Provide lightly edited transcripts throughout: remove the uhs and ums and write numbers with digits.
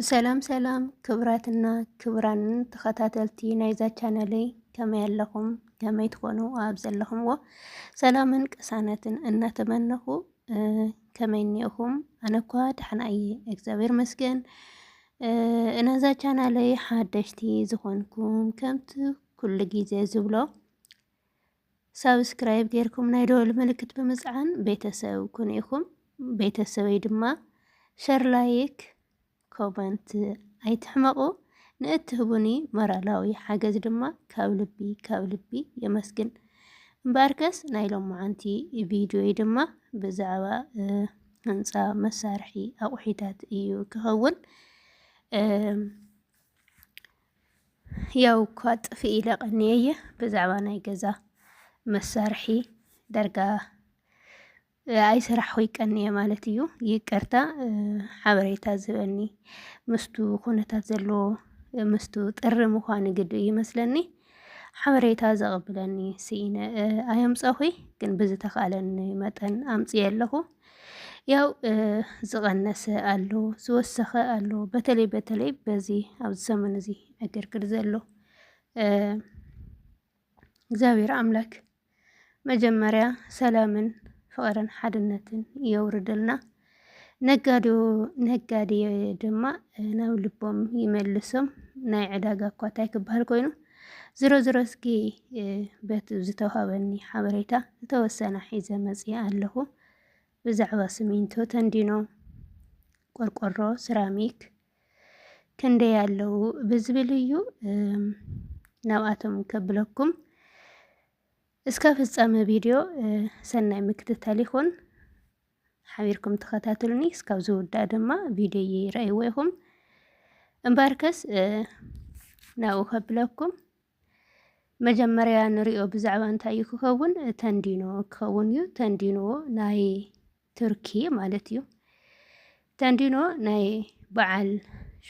ሰላም ሰላም ክብራትና ክብራን ተኸታተልቲ ናይዛ ቻናለይ ከመይ ኣለኹም ከመይ ትኾኑ ኣብ ዘለኹምዎ ሰላምን ቅሳነትን እናተመነኹ ከመይ እኒአኹም ኣነ እኳ ደሕና እየ እግዚአብሔር መስገን። ናይዛ ቻናለይ ሓደሽቲ ዝኾንኩም ከምቲ ኩሉ ግዜ ዝብሎ ሳብስክራይብ ጌርኩም ናይ ደወል ምልክት ብምጽዓን ቤተሰብ ኩን ኢኹም ቤተሰበይ ድማ ሸር ላይክ ኮመንት ኣይትሕመቑ ንእትህቡኒ ሞራላዊ ሓገዝ ድማ ካብ ልቢ የመስግን እምበኣርከስ ናይ ሎማዓንቲ ቪድዮ ድማ ብዛዕባ ህንፃ መሳርሒ ኣቑሒታት እዩ ክኸውን ያው እኳ ጥፍእ ኢለ ቀኒየ ብዛዕባ ናይ ገዛ መሳርሒ ዳርጋ ኣይስራሕ ይቀኒየ ማለት እዩ። ይቅርታ ሓበሬታ ዝህበኒ ምስቱ ኩነታት ዘሎ ምስቱ ጥሪ ምዃኑ ግድ ይመስለኒ ሓበሬታ ዘቕብለኒ ስኢነ ኣየምፀኹ ግን ብዝተኻለኒ መጠን ኣምፅየ ኣለኹ። ያው ዝቐነሰ ኣሎ ዝወሰኸ ኣሎ በተለይ በዚ ኣብዚ ሰሙን እዚ ዕግርግር ዘሎ እግዚአብሔር ኣምላክ መጀመርያ ሰላምን ፍቕርን ሓድነትን የውርድልና ነጋዴ ድማ ናብ ልቦም ይመልሶም ናይ ዕዳጋ እኳ እንታይ ክበሃል ኮይኑ ዝሮ እስኪ በቲ ዝተውሃበኒ ሓበሬታ ዝተወሰነ ሒዘ መፅየ ኣለኹ። ብዛዕባ ሲሚንቶ ተንዲኖ ቆርቆሮ ሰራሚክ ክንደይ ኣለዉ ብዝብል እዩ ናብኣቶም ከብለኩም እስከ ፍጻመ ቪድዮ ሰናይ ምክትታል ይኹን ሓቢርኩም ተኸታተሉኒ እስካብ ዝውዳእ ድማ ቪድዮ ይረአይዎ ኢኹም እምበኣርከስ ናብኡ ከብለኩም መጀመርያ ንሪኦ ብዛዕባ እንታይ እዩ ክኸውን ተንዲኖ ክኸውን እዩ። ተንዲኖ ናይ ቱርኪ ማለት እዩ። ተንዲኖ ናይ በዓል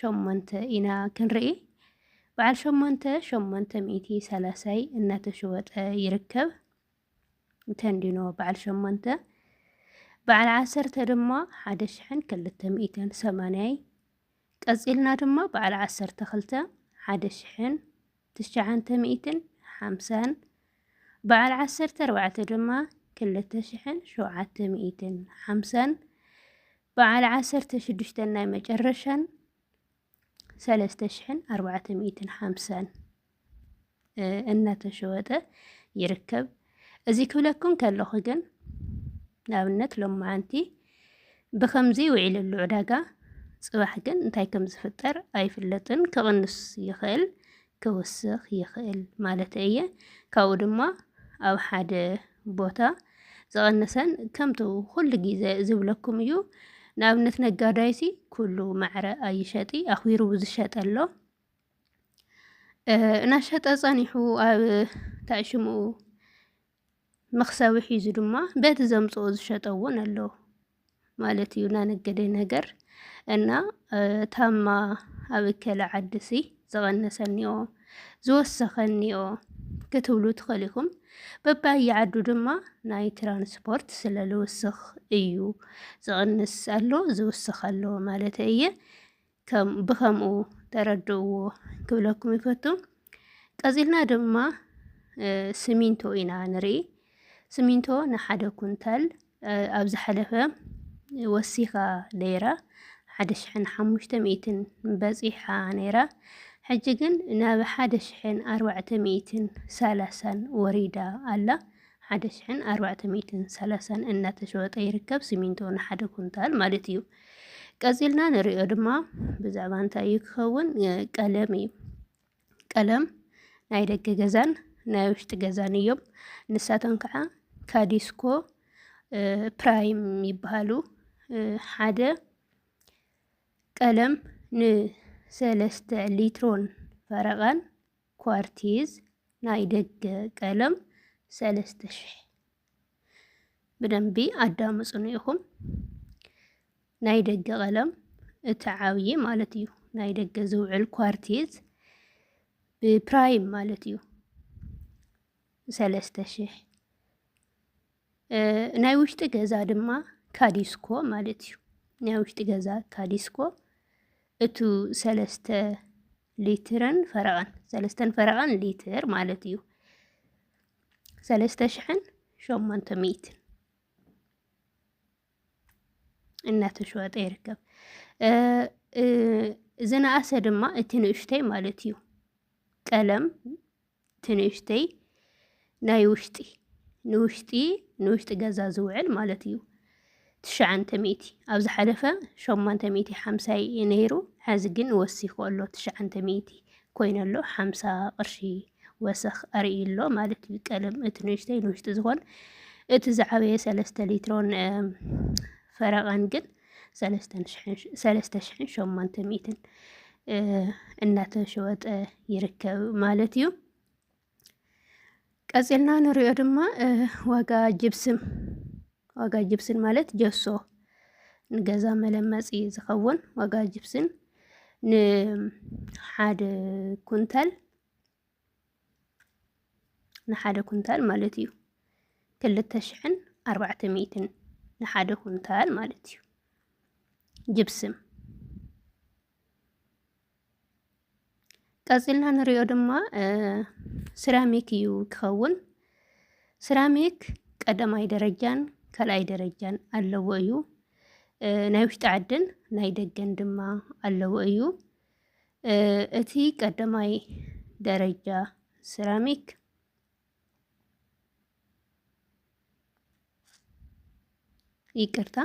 8 ኢና ክንርኢ በዓል 8,830 እናተሸወጠ ይርከብ። ተንዲኖ በዓል 8 በዓል 10 ድማ 1280 ቀፂልና ድማ በዓል 12 1950 በዓል 14 ድማ 2750 በዓል 16 ናይ መጨረሻን 3450 እናተሸወጠ ይርከብ። እዚ ክብለኩም ከለኹ ግን ንኣብነት ሎማዓንቲ ብከምዚ ውዒልሉ ዕዳጋ ፅባሕ ግን እንታይ ከም ዝፍጠር ኣይፍለጥን። ክቕንስ ይኽእል ክውስኽ ይኽእል ማለት እየ። ካብኡ ድማ ኣብ ሓደ ቦታ ዝቐነሰን ከምቲ ኩሉ ግዜ ዝብለኩም እዩ። ንኣብነት ነጋዳይሲ ኩሉ ማዕረ ኣይሸጢ ኣኽቢሩ ዝሸጠ ኣሎ እናሸጠ ፀኒሑ ኣብ ታዕሽምኡ መኽሰቢ ሒዙ ድማ በቲ ዘምፅኦ ዝሸጠ እውን ኣሎ ማለት እዩ። ናነገደ ነገር እና ታማ ኣብ እከለ ዓድሲ ዝቐነሰ እኒኦ ዝወሰኸ እኒኦ ክትብሉ ትኽእሉ ኢኹም። በባየዓዱ ድማ ናይ ትራንስፖርት ስለ ዝውስኽ እዩ ዝቕንስ ኣሎ ዝውስኽ ኣሎ ማለት እየ። ብከምኡ ተረድእዎ ክብለኩም ይፈቱ። ቀፂልና ድማ ሲሚንቶ ኢና ንርኢ። ሲሚንቶ ንሓደ ኩንታል ኣብ ዝሓለፈ ወሲኻ ነይራ 1500 በፂሓ ነይራ። ሕጂ ግን ናብ 1430 ወሪዳ ኣላ 1430 እናተሸወጠ ይርከብ ሲሚንቶ ንሓደ ኩንታል ማለት እዩ። ቀፂልና ንሪኦ ድማ ብዛዕባ እንታይ እዩ ክኸውን ቀለም እዩ። ቀለም ናይ ደገ ገዛን ናይ ውሽጢ ገዛን እዮም። ንሳቶም ከዓ ካዲስኮ ፕራይም ይበሃሉ። ሓደ ቀለም ን3 ሊትሮን ፈረቓን ኳርቲዝ ናይ ደገ ቀለም 3000 ብደንቢ ኣዳምፁኒ ኢኹም። ናይ ደገ ቀለም እቲ ዓብዪ ማለት እዩ። ናይ ደገ ዝውዕል ኳርቲዝ ብፕራይም ማለት እዩ 3000 ናይ ውሽጢ ገዛ ድማ ካዲስኮ ማለት እዩ። ናይ ውሽጢ ገዛ ካዲስኮ اتو 3 فرقان لتر مالتيو 3800 እናተሸወጠ ይርከብ ዝነኣሰ ድማ እቲ ንእሽተይ ማለት እዩ ቀለም ትንእሽተይ ናይ ንውሽጢ ገዛ ዝውዕል ማለት እዩ 900 ኣብ ዝሓለፈ 850 ነይሩ ሕዚ ግን ወሲኹ ኣሎ 900 ኮይኑ ኣሎ 50 ቅርሺ ወሰኽ ኣርኢሎ ማለት እዩ ቀለም እቲ ንእሽተይ ንውሽጢ ዝኮን እቲ ዝዓበየ 3 ሊትሮን ፈረቃን ግን 3800 እናተሸወጠ ይርከብ ማለት እዩ። ቀፂልና ንሪኦ ድማ ዋጋ ጅብስን ማለት ጀሶ ንገዛ መለመፂ ዝኸውን ዋጋ ጅብስን ንሓደ ኩንታል ማለት እዩ 2400 ንሓደ ኩንታል ማለት እዩ ጅብስም። ቀፂልና ንሪኦ ድማ ሰራሚክ እዩ ክኸውን። ሰራሚክ ቀዳማይ ደረጃን ካልኣይ ደረጃን ኣለዎ እዩ። ናይ ውሽጢ ዓድን ናይ ደገን ድማ ኣለዎ እዩ። እቲ ቀዳማይ ደረጃ ሰራሚክ ይቅርታ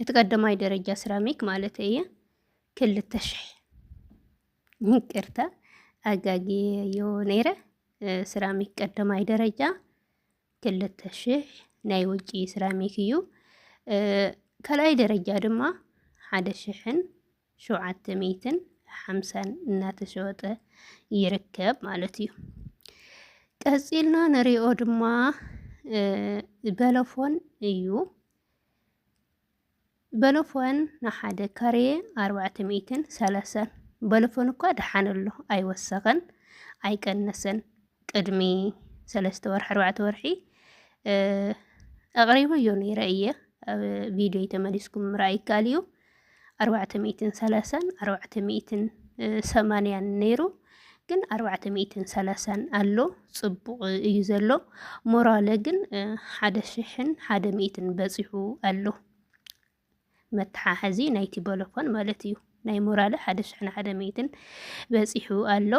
እቲ ቀዳማይ ደረጃ ሰራሚክ ማለት እየ 2000 ይቅርታ ኣጋጊዮ ነይረ ሰራሚክ ቀዳማይ ደረጃ 2000 ናይ ውጪ ሰራሚክ እዩ። ካልኣይ ደረጃ ድማ 1750 እናተሸወጠ ይርከብ ማለት እዩ። ቀፂልና ንሪኦ ድማ በለፎን እዩ። በለፎን ንሓደ ካሬ 430 በለፎን እኳ ደሓን ኣሎ ኣይወሰኸን ኣይቀነሰን። ቅድሚ 3 ወርሒ 4 ወርሒ ኣቕሪበዮ ነይረ እየ ኣብ ቪድዮ ተመሊስኩም ምርኣይ ይከኣል እዩ 430 480 ነይሩ ግን 430 ኣሎ ጽቡቕ እዩ ዘሎ። ሞራለ ግን 1100 በፂሑ ኣሎ መተሓሓዚ ናይቲ በለፎን ማለት እዩ። ናይ ሞራለ 1100 በፂሑ ኣሎ።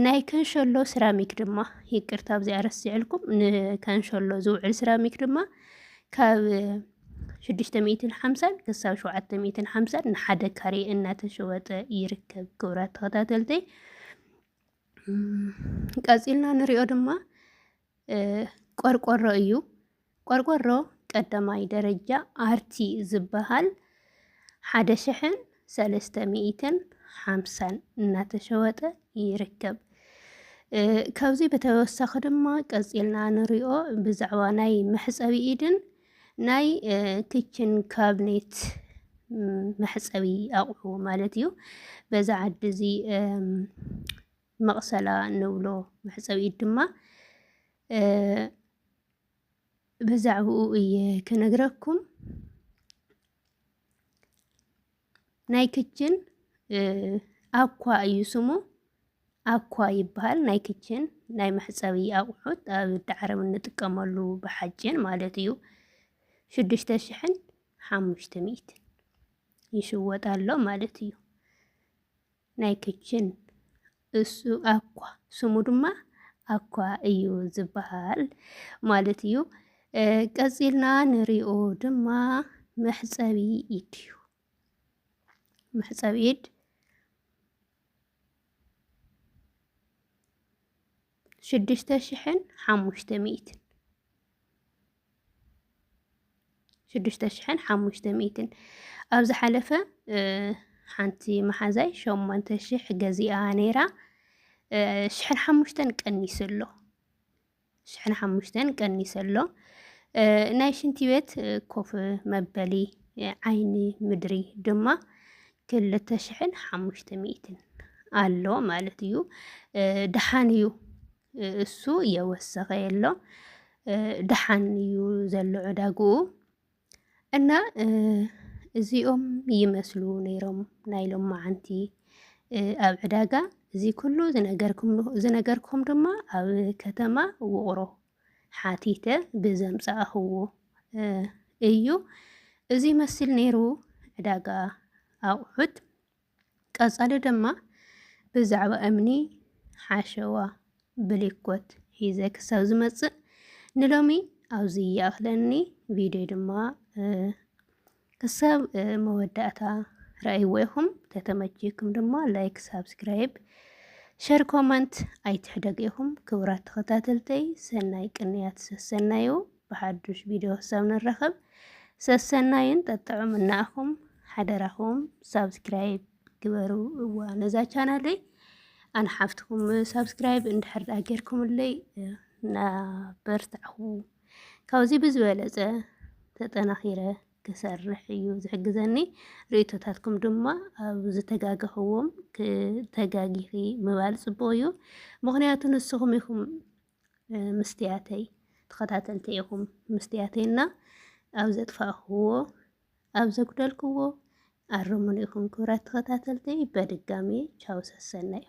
ናይ ከንሸሎ ሰራሚክ ድማ ይቅርታ ኣብዚኣ ረሲዕልኩም ንከንሸሎ ዝውዕል ሰራሚክ ድማ ካብ 650 ክሳብ 750 ንሓደ ካሬ እናተሸወጠ ይርከብ። ክቡራት ተኸታተልተይ ቀፂልና ንሪኦ ድማ ቆርቆሮ እዩ። ቆርቆሮ ቀዳማይ ደረጃ ኣርቲ ዝበሃል 1350 እናተሸወጠ ይርከብ። ካብዚ በተወሳኺ ድማ ቀፂልና ንሪኦ ብዛዕባ ናይ መሕፀቢ ኢድን ናይ ክችን ካብኔት መሕፀቢ ኣቑሑ ማለት እዩ። በዛ ዓዲ እዚ መቕሰላ ንብሎ መሕፀቢ ኢድ ድማ ብዛዕባኡ እየ ክነግረኩም። ናይ ክችን ኣኳ እዩ ስሙ ኣኳ ይበሃል። ናይ ክችን ናይ መሕፀቢ ኣቑሑት ኣብ ዳዕረ እንጥቀመሉ ብሓጭን ማለት እዩ 6500 ይሽወጣሎ ማለት እዩ። ናይ ክችን እሱ ኣኳ ስሙ ድማ ኣኳ እዩ ዝበሃል ማለት እዩ። ቀፂልና ንሪኦ ድማ መሕፀቢ ኢድ እዩ። መሕፀቢ ኢድ 6500 ኣብ ዝሓለፈ ሓንቲ መሓዛይ 8000 ገዚኣ ነይራ 1500 ቀኒሰሎ። ናይ ሽንቲ ቤት ኮፍ መበሊ ዓይኒ ምድሪ ድማ 2500 ኣሎ ማለት እዩ። ደሓን እዩ እሱ የወሰኸ የሎ ድሓን እዩ ዘሎ ዕዳጉ እና እዚኦም ይመስሉ ነይሮም ናይ ሎማዓንቲ ኣብ ዕዳጋ እዚ ኩሉ ዝነገርኩም ድማ ኣብ ከተማ ውቕሮ ሓቲተ ብዘምፃእኽዎ እዩ እዚ መስል ነይሩ ዕዳጋ ኣቑሑት ቀጻሊ ድማ ብዛዕባ እምኒ ሓሸዋ ብሊኮት ሒዘ ክሳብ ዝመጽእ ንሎሚ ኣብዚ ይኣኽለኒ ቪድዮ ድማ ክሳብ መወዳእታ ረኣይዎ ኢኹም ተተመቺኩም ድማ ላይክ ሳብስክራይብ ሸር ኮመንት ኣይትሕደግ ኢኹም ክቡራት ተኸታተልተይ ሰናይ ቅንያት ሰሰናዩ ብሓዱሽ ቪድዮ ክሳብ ንረኸብ ሰሰናይን ጠጥዑምና ኢኹም ሓደራኹም ሳብስክራይብ ግበሩ እዋ ነዛ ቻናለይ ኣነ ሓፍትኩም ሳብስክራይብ እንድሕር ጌርኩምለይ ናበርታዕኹ ካብዚ ብዝበለፀ ተጠናኺረ ክሰርሕ እዩ ዝሕግዘኒ ርእቶታትኩም ድማ ኣብ ዝተጋገኽዎም ተጋጊኺ ምባል ጽቡቕ እዩ ምኽንያቱ ንስኹም ኢኹም ምስትያተይ ተኸታተልቲ ኢኹም ምስትያተይና ኣብ ዘጥፋእኽዎ ኣብ ዘጉደልክዎ ኣርሙን ኢኹም ክብራት ተኸታተልተይ በድጋሚ ቻው ሰሰናይ